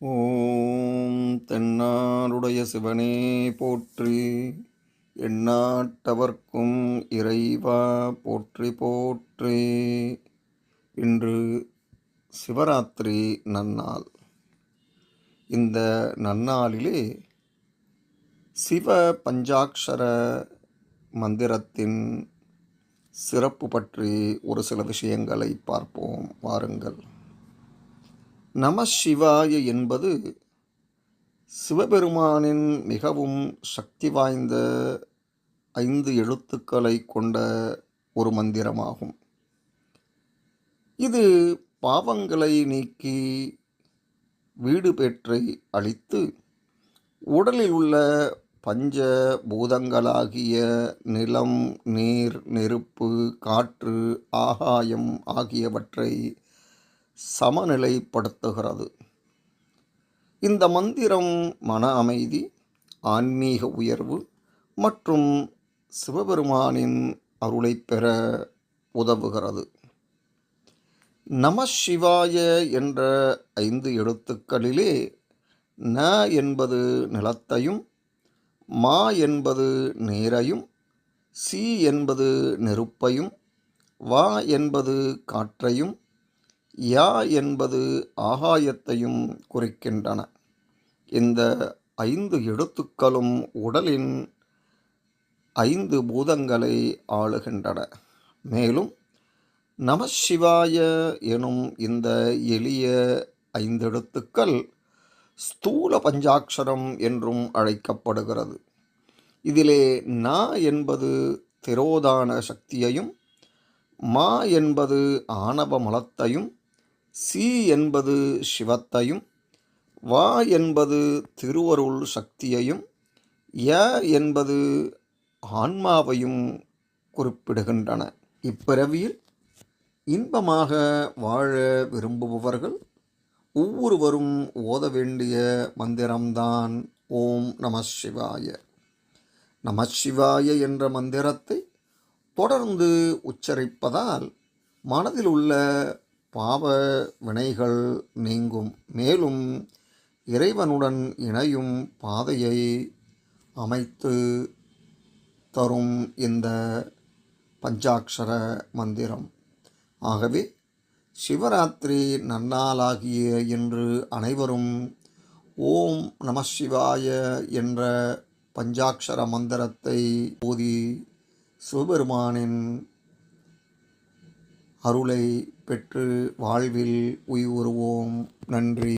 ஓம் தென்னாடுடைய சிவனே போற்றி. எந்நாட்டவர்க்கும் இறைவா போற்றி போற்றி. இன்று சிவராத்திரி நன்னாள். இந்த நன்னாளிலே சிவ பஞ்சாக்ஷர மந்திரத்தின் சிறப்பு பற்றி ஒரு சில விஷயங்களை பார்ப்போம் வாருங்கள். நம சிவாய என்பது சிவபெருமானின் மிகவும் சக்தி வாய்ந்த 5 எழுத்துக்களை கொண்ட ஒரு மந்திரமாகும். இது பாவங்களை நீக்கி வீடு பேற்றை அளித்து உடலில் உள்ள பஞ்ச பூதங்களாகிய நிலம், நீர், நெருப்பு, காற்று, ஆகாயம் ஆகியவற்றை சமநிலைப்படுத்துகிறது. இந்த மந்திரம் மன அமைதி, ஆன்மீக உயர்வு மற்றும் சிவபெருமானின் அருளை பெற உதவுகிறது. நம சிவாய என்ற 5 எழுத்துக்களிலே ந என்பது நிலத்தையும், மா என்பது நீரையும், சி என்பது நெருப்பையும், வா என்பது காற்றையும், யா என்பது ஆகாயத்தையும் குறிக்கின்றன. இந்த 5 எழுத்துக்களும் உடலின் 5 பூதங்களை ஆளுகின்றன. மேலும் நமசிவாய எனும் இந்த எளிய 5 எழுத்துக்கள் ஸ்தூல பஞ்சாட்சரம் என்றும் அழைக்கப்படுகிறது. இதிலே ந என்பது திரோதான சக்தியையும், மா என்பது ஆணவ மலத்தையும், சி என்பது சிவத்தையும், வா என்பது திருவருள் சக்தியையும், ய என்பது ஆன்மாவையும் குறிப்பிடுகின்றன. இப்பிறவியில் இன்பமாக வாழ விரும்புபவர்கள் ஒவ்வொருவரும் ஓத வேண்டிய மந்திரம்தான் ஓம் நம சிவாய. நம சிவாய என்ற மந்திரத்தை தொடர்ந்து உச்சரிப்பதால் மனதில் உள்ள பாவ வினைகள் நீங்கும். மேலும் இறைவனுடன் இணையும் பாதையை அமைத்து தரும் இந்த பஞ்சாட்சர மந்திரம். ஆகவே சிவராத்திரி நன்னாளாகிய இன்று அனைவரும் ஓம் நம சிவாய என்ற பஞ்சாட்சர மந்திரத்தை ஓதி சிவபெருமானின் அருளை பெற்று வாழ்வில் உய்வுறுவோம். நன்றி.